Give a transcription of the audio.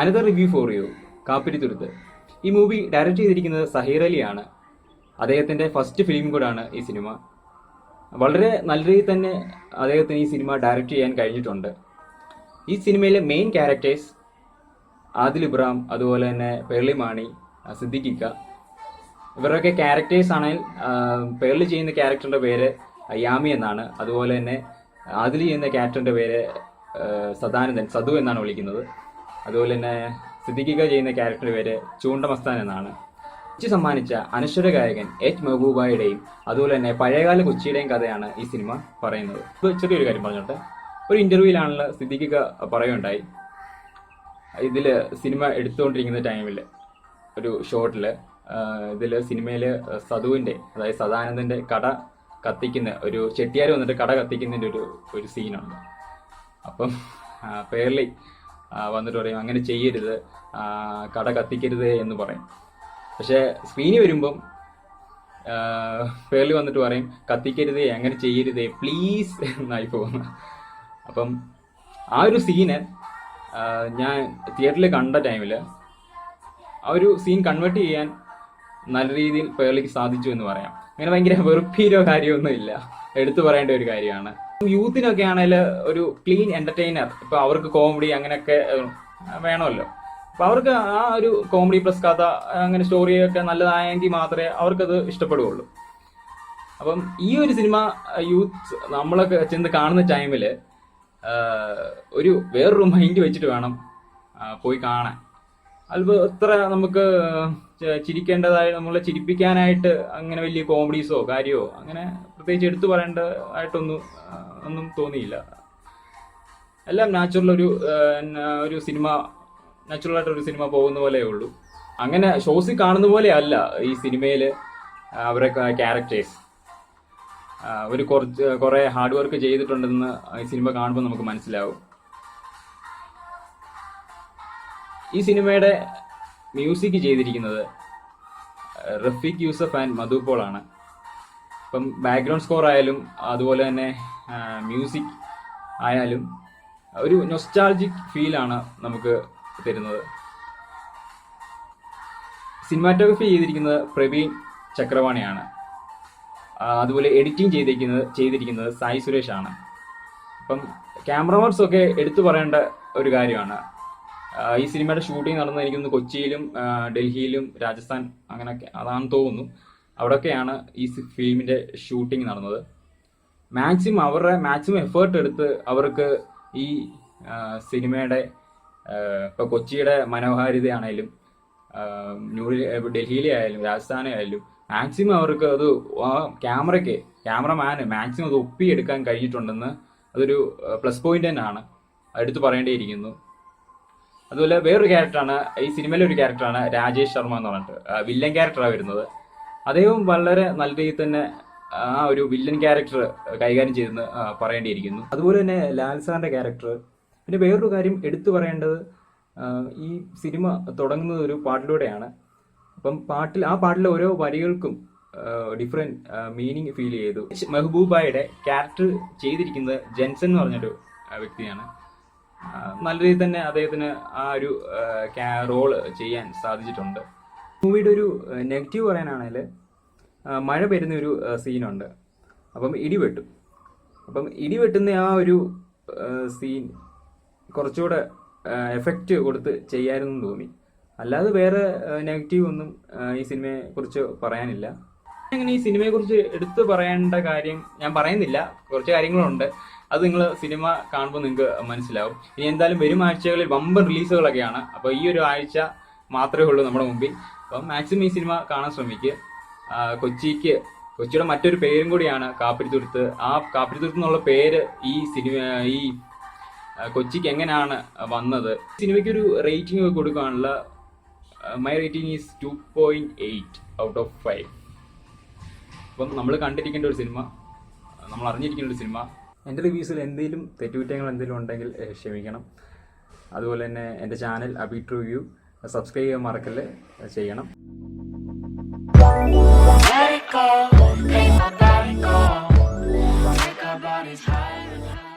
Another review for you. Kappirithuruthu. ഈ movie direct ചെയ്തിരിക്കുന്നത് സഹീർ അലിയാണ്. അദ്ദേഹത്തിന്റെ ഫസ്റ്റ് ഫിലിം കൂടാണ് ഈ സിനിമ. വളരെ നല്ല രീതിയിൽ തന്നെ അദ്ദേഹത്തിന് ഈ സിനിമ ഡയറക്റ്റ് ചെയ്യാൻ കഴിഞ്ഞിട്ടുണ്ട്. ഈ സിനിമയിലെ മെയിൻ ക്യാരക്ടേഴ്സ് ആദിൽ ഇബ്രാഹിം, അതുപോലെ തന്നെ പേർളിമാണി, സിദ്ദിഖിക്ക, ഇവരുടെയൊക്കെ ക്യാരക്ടേഴ്സ് ആണെങ്കിൽ പേർളി ചെയ്യുന്ന ക്യാരക്ടറിന്റെ പേര് യാമി എന്നാണ്. അതുപോലെ തന്നെ ആദിൽ ചെയ്യുന്ന ക്യാരക്ടറിന്റെ പേര് സദാനന്ദൻ, സദു എന്നാണ് വിളിക്കുന്നത്. അതുപോലെ തന്നെ സിദ്ദിഖിക്ക ചെയ്യുന്ന ക്യാരക്ടറിന്റെ പേര് ചൂണ്ടമസ്താൻ എന്നാണ്. കൊച്ചി സമ്മാനിച്ച അനശ്വര ഗായകൻ എച്ച് മെഹബൂബായുടെയും അതുപോലെ തന്നെ പഴയകാല കൊച്ചിയുടെയും കഥയാണ് ഈ സിനിമ പറയുന്നത്. ചെറിയൊരു കാര്യം പറഞ്ഞോട്ടെ. ഒരു ഇന്റർവ്യൂവിലാണല്ലോ സിദ്ദിഖിക്ക പറയുണ്ടായി, ഇതിൽ സിനിമ എടുത്തുകൊണ്ടിരിക്കുന്ന ടൈമിൽ ഒരു ഷോട്ടിൽ ഇതിൽ സിനിമയിൽ സദുവിൻ്റെ, അതായത് സദാനന്ദൻ്റെ കട കത്തിക്കുന്ന ഒരു ചെട്ടിയാർ വന്നിട്ട് കട കത്തിക്കുന്നതിൻ്റെ ഒരു സീനുണ്ട്. അപ്പം പേർളി വന്നിട്ട് പറയും അങ്ങനെ ചെയ്യരുത്, കട കത്തിക്കരുത് എന്ന് പറയും. പക്ഷേ സ്ക്രീനിൽ വരുമ്പം പേർളി വന്നിട്ട് പറയും കത്തിക്കരുതേ, അങ്ങനെ ചെയ്യരുതേ, പ്ലീസ് എന്നായി പോകുന്നു. അപ്പം ആ ഒരു സീന് ഞാൻ തിയേറ്ററിൽ കണ്ട ടൈമിൽ ആ ഒരു സീൻ കൺവേർട്ട് ചെയ്യാൻ നല്ല രീതിയിൽ പേർളിക്ക് സാധിച്ചു എന്ന് പറയാം. അങ്ങനെ ഭയങ്കര വെറുപ്പീരോ കാര്യമൊന്നും ഇല്ല, എടുത്തു പറയേണ്ട ഒരു കാര്യമാണ്. യൂത്തിനൊക്കെ ആണെങ്കിൽ ഒരു ക്ലീൻ എന്റർടൈനർ, ഇപ്പൊ അവർക്ക് കോമഡി അങ്ങനെയൊക്കെ വേണമല്ലോ. അപ്പൊ അവർക്ക് ആ ഒരു കോമഡി പ്ലസ് കഥ അങ്ങനെ സ്റ്റോറിയൊക്കെ നല്ലതായെങ്കിൽ മാത്രമേ അവർക്കത് ഇഷ്ടപ്പെടുകയുള്ളൂ. അപ്പം ഈ ഒരു സിനിമ യൂത്ത് നമ്മളൊക്കെ ചെന്ന് കാണുന്ന ടൈമിൽ ഒരു വേറൊരു മൈൻഡ് വെച്ചിട്ട് വേണം പോയി കാണാൻ. അതിപ്പോൾ എത്ര നമുക്ക് ചിരിക്കേണ്ടതായി, നമ്മളെ ചിരിപ്പിക്കാനായിട്ട് അങ്ങനെ വലിയ കോമഡീസോ കാര്യമോ അങ്ങനെ പ്രത്യേകിച്ച് എടുത്തു പറയേണ്ടതായിട്ടൊന്നും തോന്നിയില്ല. എല്ലാം നാച്ചുറൽ ഒരു സിനിമ, നാച്ചുറലായിട്ടൊരു സിനിമ പോകുന്ന പോലെയേ ഉള്ളൂ. അങ്ങനെ ഷോസിൽ കാണുന്ന പോലെ അല്ല ഈ സിനിമയിൽ അവരെ ക്യാരക്ടേഴ്സ്. ഒരു കുറേ ഹാർഡ് വർക്ക് ചെയ്തിട്ടുണ്ടെന്ന് ഈ സിനിമ കാണുമ്പോൾ നമുക്ക് മനസ്സിലാവും. ഈ സിനിമയുടെ മ്യൂസിക് ചെയ്തിരിക്കുന്നത് റഫീഖ് യൂസഫ് ആൻഡ് മധു പോൾ ആണ്. ഇപ്പം ബാക്ക്ഗ്രൗണ്ട് സ്കോർ ആയാലും അതുപോലെ തന്നെ മ്യൂസിക് ആയാലും ഒരു നൊസ്റ്റാൾജിക് ഫീലാണ് നമുക്ക് തരുന്നത്. സിനിമാറ്റോഗ്രഫി ചെയ്തിരിക്കുന്നത് പ്രവീൺ ചക്രവാണിയാണ്. അതുപോലെ എഡിറ്റിംഗ് ചെയ്തിരിക്കുന്നത് സായി സുരേഷ് ആണ്. അപ്പം ക്യാമറമാൻസ് ഒക്കെ എടുത്തു പറയേണ്ട ഒരു കാര്യമാണ്. ഈ സിനിമയുടെ ഷൂട്ടിംഗ് നടന്നത് എനിക്കൊന്ന് കൊച്ചിയിലും ഡൽഹിയിലും രാജസ്ഥാൻ അങ്ങനെയൊക്കെ അതാണെന്ന് തോന്നുന്നു. അവിടെയൊക്കെയാണ് ഈ ഫിലിമിന്റെ ഷൂട്ടിംഗ് നടന്നത്. മാക്സിമം എഫേർട്ട് എടുത്ത് അവർക്ക് ഈ സിനിമയുടെ ഇപ്പൊ കൊച്ചിയുടെ മനോഹാരിതയാണേലും ഡൽഹിയിലെ ആയാലും രാജസ്ഥാനെ ആയാലും മാക്സിമം അവർക്ക് അത് ക്യാമറമാന് മാക്സിമം അത് ഒപ്പിയെടുക്കാൻ കഴിഞ്ഞിട്ടുണ്ടെന്ന് അതൊരു പ്ലസ് പോയിന്റ് തന്നെയാണ്, എടുത്തു പറയേണ്ടിയിരിക്കുന്നു. അതുപോലെ വേറൊരു ക്യാരക്ടറാണ് ഈ സിനിമയിലെ ഒരു ക്യാരക്ടറാണ് രാജേഷ് ശർമ്മ എന്ന് പറഞ്ഞിട്ട് വില്ലൻ ക്യാരക്ടറാണ് വരുന്നത്. അദ്ദേഹം വളരെ നല്ല രീതിയിൽ തന്നെ ആ ഒരു വില്ലൻ ക്യാരക്ടർ കൈകാര്യം ചെയ്തെന്ന് പറയേണ്ടിയിരിക്കുന്നു. അതുപോലെ തന്നെ ലാൽ സാറിന്റെ ക്യാരക്ടർ. പിന്നെ വേറൊരു കാര്യം എടുത്തു പറയേണ്ടത്, ഈ സിനിമ തുടങ്ങുന്നത് ഒരു പാട്ടിലൂടെയാണ്. അപ്പം ആ പാട്ടിലെ ഓരോ വരികൾക്കും ഡിഫറെന്റ് മീനിങ് ഫീൽ ചെയ്തു. മെഹബൂബായുടെ ക്യാരക്ടർ ചെയ്തിരിക്കുന്നത് ജെൻസൺ എന്ന് പറഞ്ഞൊരു വ്യക്തിയാണ്. നല്ല രീതിയിൽ തന്നെ അദ്ദേഹത്തിന് ആ ഒരു റോള് ചെയ്യാൻ സാധിച്ചിട്ടുണ്ട്. മൂവിയുടെ ഒരു നെഗറ്റീവ് പറയാനാണെങ്കിൽ മഴ വരുന്ന ഒരു സീനുണ്ട്. അപ്പം ഇടി വെട്ടുന്ന ആ ഒരു സീൻ കുറച്ചുകൂടെ എഫക്റ്റ് കൊടുത്ത് ചെയ്യാനെന്ന് തോന്നി. അല്ലാതെ വേറെ നെഗറ്റീവ് ഒന്നും ഈ സിനിമയെ കുറിച്ച് പറയാനില്ല. അങ്ങനെ ഈ സിനിമയെ കുറിച്ച് എടുത്തു പറയേണ്ട കാര്യം ഞാൻ പറയുന്നില്ല, കുറച്ച് കാര്യങ്ങളുണ്ട്. അത് നിങ്ങൾ സിനിമ കാണുമ്പോൾ നിങ്ങൾക്ക് മനസ്സിലാവും. ഇനി എന്തായാലും വരും ആഴ്ചകളിൽ വമ്പൻ റിലീസുകളൊക്കെയാണ്. അപ്പോൾ ഈ ഒരു ആഴ്ച മാത്രമേ ഉള്ളൂ നമ്മുടെ മുമ്പിൽ. അപ്പം മാക്സിമം ഈ സിനിമ കാണാൻ ശ്രമിക്കുക. കൊച്ചിയുടെ മറ്റൊരു പേരും കൂടിയാണ് കാപ്പിരിത്തുരുത്ത്. ആ കാപ്പിരിത്തുരുത്ത് എന്നുള്ള പേര് ഈ കൊച്ചിക്ക് എങ്ങനെയാണ് വന്നത്? സിനിമയ്ക്ക് ഒരു റേറ്റിംഗ് ഒക്കെ കൊടുക്കുകയാണുള്ള my rating is 2.8 out of 5. അപ്പം നമ്മൾ കണ്ടിരിക്കേണ്ട ഒരു സിനിമ, നമ്മൾ അറിഞ്ഞിരിക്കേണ്ട ഒരു സിനിമ. എൻ്റെ റിവ്യൂസിൽ എന്തെങ്കിലും തെറ്റുകുറ്റങ്ങൾ എന്തെങ്കിലും ഉണ്ടെങ്കിൽ ക്ഷമിക്കണം. അതുപോലെ തന്നെ എൻ്റെ ചാനൽ അബിറ്റ് റിവ്യൂ സബ്സ്ക്രൈബ് ചെയ്യാൻ മറക്കല്ലേ, ചെയ്യണം. Let it go, make my body go. Take our bodies higher and higher.